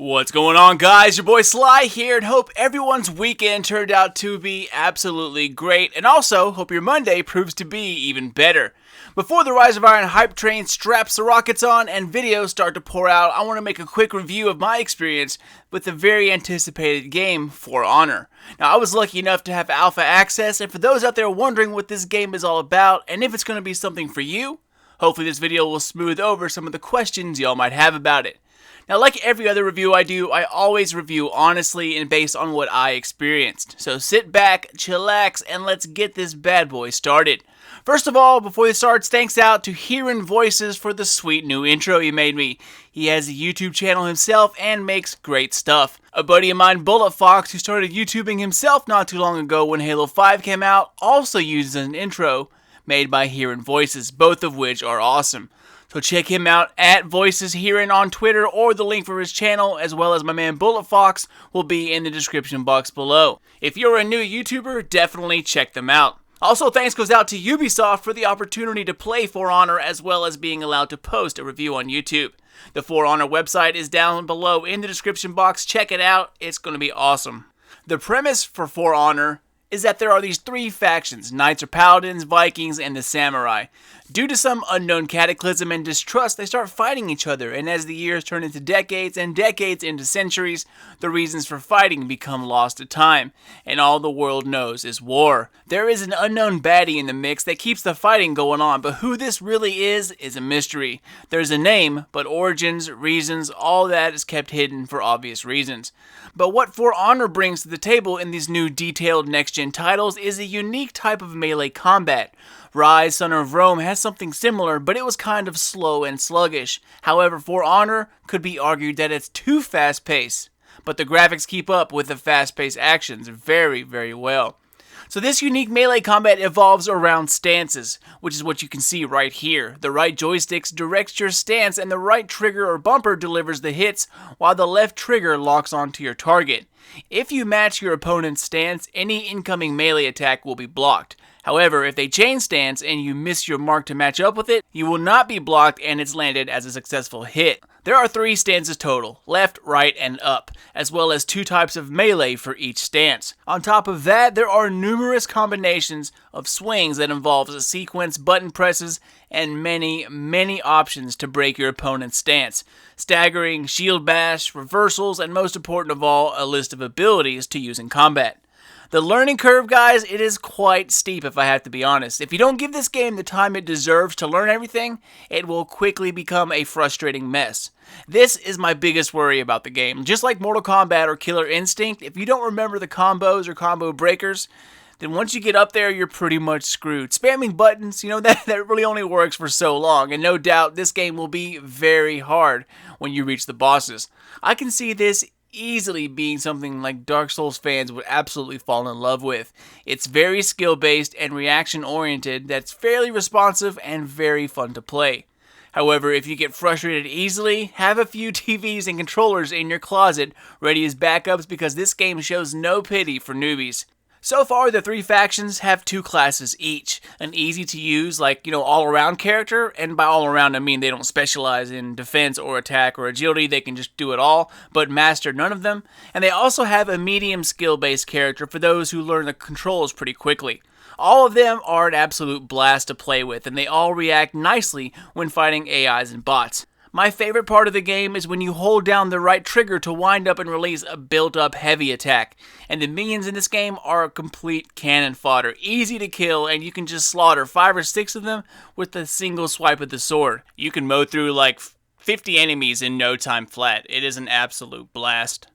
What's going on, guys? Your boy Sly here, and hope everyone's weekend turned out to be absolutely great, and also hope your Monday proves to be even better. Before the Rise of Iron hype train straps the rockets on and videos start to pour out, I want to make a quick review of my experience with the very anticipated game, For Honor. Now, I was lucky enough to have alpha access, and for those out there wondering what this game is all about, and if it's going to be something for you, hopefully this video will smooth over some of the questions y'all might have about it. Now, like every other review I do, I always review honestly and based on what I experienced. So sit back, chillax, and let's get this bad boy started. First of all, before this starts, thanks out to Hearing Voices for the sweet new intro he made me. He has a YouTube channel himself and makes great stuff. A buddy of mine, BulletFox, who started YouTubing himself not too long ago when Halo 5 came out, also uses an intro made by Hearing Voices, both of which are awesome. So check him out at Voices Hearing on Twitter, or the link for his channel, as well as my man BulletFox, will be in the description box below. If you're a new YouTuber, definitely check them out. Also, thanks goes out to Ubisoft for the opportunity to play For Honor, as well as being allowed to post a review on YouTube. The For Honor website is down below in the description box. Check it out. It's going to be awesome. The premise for Honor is that there are these three factions: Knights or Paladins, Vikings, and the Samurai. Due to some unknown cataclysm and distrust, they start fighting each other, and as the years turn into decades and decades into centuries, the reasons for fighting become lost to time, and all the world knows is war. There is an unknown baddie in the mix that keeps the fighting going on, but who this really is a mystery. There's a name, but origins, reasons, all that is kept hidden for obvious reasons. But what For Honor brings to the table in these new detailed next-gen titles is a unique type of melee combat. Rise, Son of Rome has something similar, but it was kind of slow and sluggish. However, For Honor could be argued that it's too fast-paced, but the graphics keep up with the fast-paced actions very, very well. So this unique melee combat evolves around stances, which is what you can see right here. The right joysticks directs your stance, and the right trigger or bumper delivers the hits, while the left trigger locks onto your target. If you match your opponent's stance, any incoming melee attack will be blocked. However, if they change stance and you miss your mark to match up with it, you will not be blocked and it's landed as a successful hit. There are 3 stances total: left, right, and up, as well as 2 types of melee for each stance. On top of that, there are numerous combinations of swings that involves a sequence, button presses, and many, many options to break your opponent's stance. Staggering, shield bash, reversals, and most important of all, a list of abilities to use in combat. The learning curve, guys, it is quite steep if I have to be honest. If you don't give this game the time it deserves to learn everything, it will quickly become a frustrating mess. This is my biggest worry about the game. Just like Mortal Kombat or Killer Instinct, if you don't remember the combos or combo breakers, then once you get up there, you're pretty much screwed. Spamming buttons, that really only works for so long, and no doubt this game will be very hard when you reach the bosses. I can see this easily being something like Dark Souls fans would absolutely fall in love with. It's very skill-based and reaction-oriented that's fairly responsive and very fun to play. However, if you get frustrated easily, have a few TVs and controllers in your closet ready as backups, because this game shows no pity for newbies. So far, the 3 factions have 2 classes each. An easy to use, all-around character, and by all-around I mean they don't specialize in defense or attack or agility, they can just do it all, but master none of them. And they also have a medium skill-based character for those who learn the controls pretty quickly. All of them are an absolute blast to play with, and they all react nicely when fighting AIs and bots. My favorite part of the game is when you hold down the right trigger to wind up and release a built-up heavy attack. And the minions in this game are a complete cannon fodder, easy to kill, and you can just slaughter 5 or 6 of them with a single swipe of the sword. You can mow through like 50 enemies in no time flat. It is an absolute blast.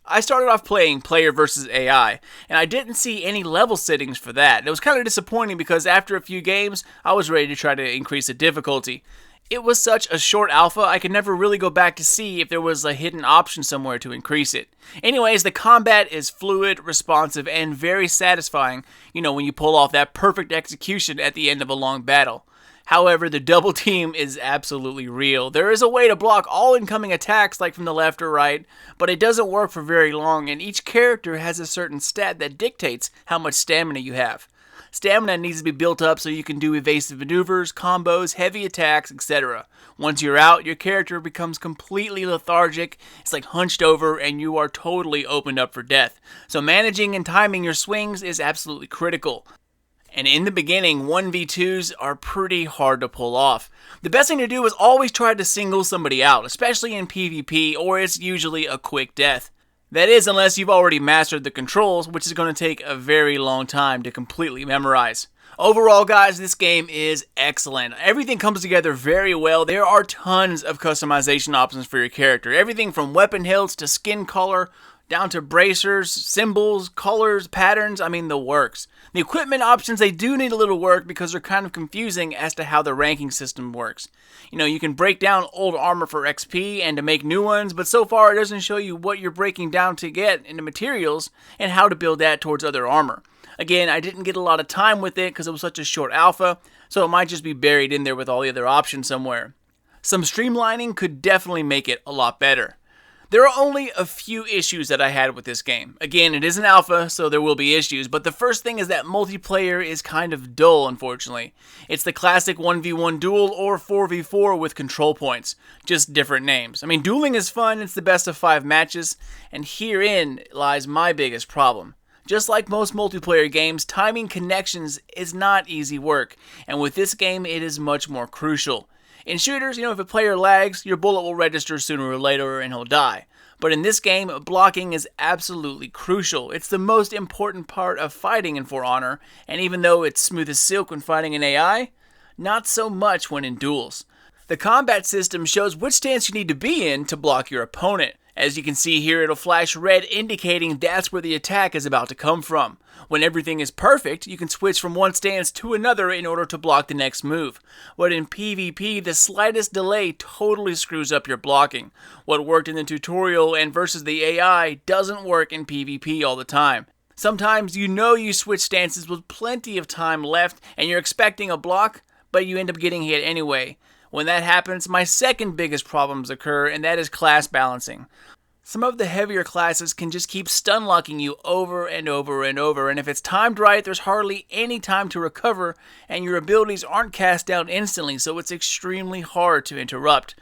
I started off playing player versus AI, and I didn't see any level settings for that. It was kind of disappointing because after a few games, I was ready to try to increase the difficulty. It was such a short alpha, I could never really go back to see if there was a hidden option somewhere to increase it. Anyways, the combat is fluid, responsive, and very satisfying, when you pull off that perfect execution at the end of a long battle. However, the double team is absolutely real. There is a way to block all incoming attacks like from the left or right, but it doesn't work for very long, and each character has a certain stat that dictates how much stamina you have. Stamina needs to be built up so you can do evasive maneuvers, combos, heavy attacks, etc. Once you're out, your character becomes completely lethargic, it's like hunched over, and you are totally opened up for death. So managing and timing your swings is absolutely critical. And in the beginning, 1v2s are pretty hard to pull off. The best thing to do is always try to single somebody out, especially in PvP, or it's usually a quick death. That is, unless you've already mastered the controls, which is going to take a very long time to completely memorize. Overall, guys, this game is excellent. Everything comes together very well. There are tons of customization options for your character. Everything from weapon hilts to skin color, down to bracers, symbols, colors, patterns, I mean the works. The equipment options, they do need a little work because they're kind of confusing as to how the ranking system works. You know, you can break down old armor for XP and to make new ones, but so far it doesn't show you what you're breaking down to get into materials and how to build that towards other armor. Again, I didn't get a lot of time with it because it was such a short alpha, so it might just be buried in there with all the other options somewhere. Some streamlining could definitely make it a lot better. There are only a few issues that I had with this game. Again, it is an alpha, so there will be issues, but the first thing is that multiplayer is kind of dull, unfortunately. It's the classic 1v1 duel or 4v4 with control points, just different names. I mean, dueling is fun, it's the best of 5 matches, and herein lies my biggest problem. Just like most multiplayer games, timing connections is not easy work, and with this game, it is much more crucial. In shooters, if a player lags, your bullet will register sooner or later and he'll die. But in this game, blocking is absolutely crucial. It's the most important part of fighting in For Honor, and even though it's smooth as silk when fighting an AI, not so much when in duels. The combat system shows which stance you need to be in to block your opponent. As you can see here, it'll flash red indicating that's where the attack is about to come from. When everything is perfect, you can switch from one stance to another in order to block the next move. But in PvP, the slightest delay totally screws up your blocking. What worked in the tutorial and versus the AI doesn't work in PvP all the time. Sometimes you switch stances with plenty of time left and you're expecting a block, but you end up getting hit anyway. When that happens, my second biggest problems occur, and that is class balancing. Some of the heavier classes can just keep stun locking you over and over and over, and if it's timed right, there's hardly any time to recover, and your abilities aren't cast down instantly, so it's extremely hard to interrupt.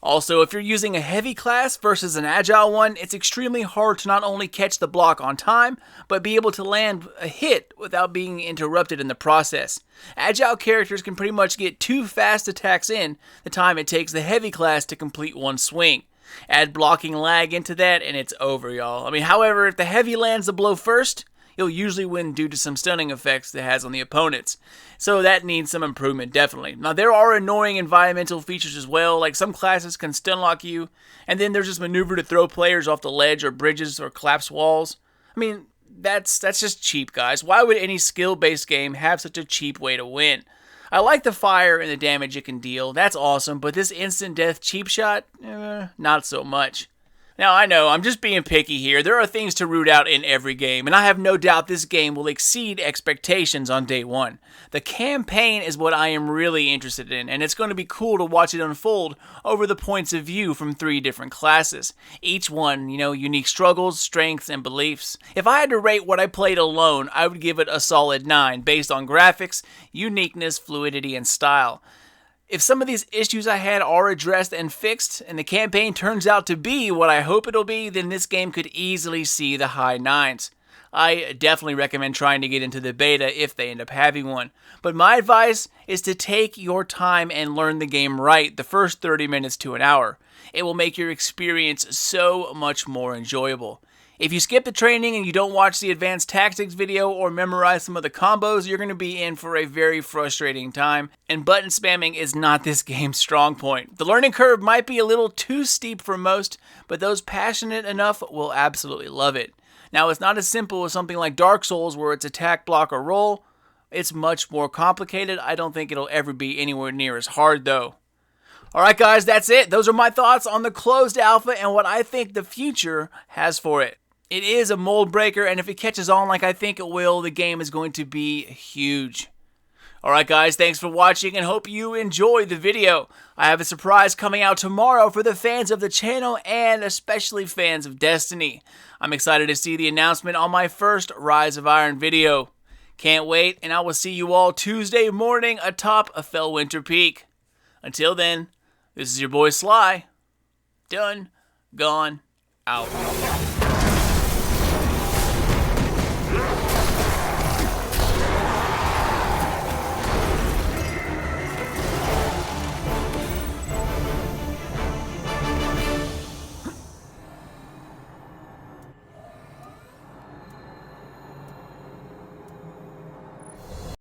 Also, if you're using a heavy class versus an agile one, it's extremely hard to not only catch the block on time, but be able to land a hit without being interrupted in the process. Agile characters can pretty much get 2 fast attacks in the time it takes the heavy class to complete one swing. Add blocking lag into that and it's over, y'all. However, if the heavy lands the blow first, you'll usually win due to some stunning effects it has on the opponents. So that needs some improvement, definitely. Now, there are annoying environmental features as well, like some classes can stun lock you, and then there's this maneuver to throw players off the ledge or bridges or collapse walls. That's just cheap, guys. Why would any skill-based game have such a cheap way to win? I like the fire and the damage it can deal, that's awesome, but this instant death cheap shot, not so much. Now, I know, I'm just being picky here. There are things to root out in every game, and I have no doubt this game will exceed expectations on day one. The campaign is what I am really interested in, and it's going to be cool to watch it unfold over the points of view from 3 different classes. Each one, unique struggles, strengths, and beliefs. If I had to rate what I played alone, I would give it a solid 9, based on graphics, uniqueness, fluidity, and style. If some of these issues I had are addressed and fixed, and the campaign turns out to be what I hope it'll be, then this game could easily see the high 9s. I definitely recommend trying to get into the beta if they end up having one. But my advice is to take your time and learn the game right the first 30 minutes to an hour. It will make your experience so much more enjoyable. If you skip the training and you don't watch the advanced tactics video or memorize some of the combos, you're going to be in for a very frustrating time, and button spamming is not this game's strong point. The learning curve might be a little too steep for most, but those passionate enough will absolutely love it. Now, it's not as simple as something like Dark Souls where it's attack, block, or roll. It's much more complicated. I don't think it'll ever be anywhere near as hard, though. Alright guys, that's it. Those are my thoughts on the closed alpha and what I think the future has for it. It is a mold breaker, and if it catches on like I think it will, the game is going to be huge. Alright guys, thanks for watching and hope you enjoyed the video. I have a surprise coming out tomorrow for the fans of the channel and especially fans of Destiny. I'm excited to see the announcement on my first Rise of Iron video. Can't wait, and I will see you all Tuesday morning atop a Fellwinter Peak. Until then, this is your boy Sly. Done, gone, out.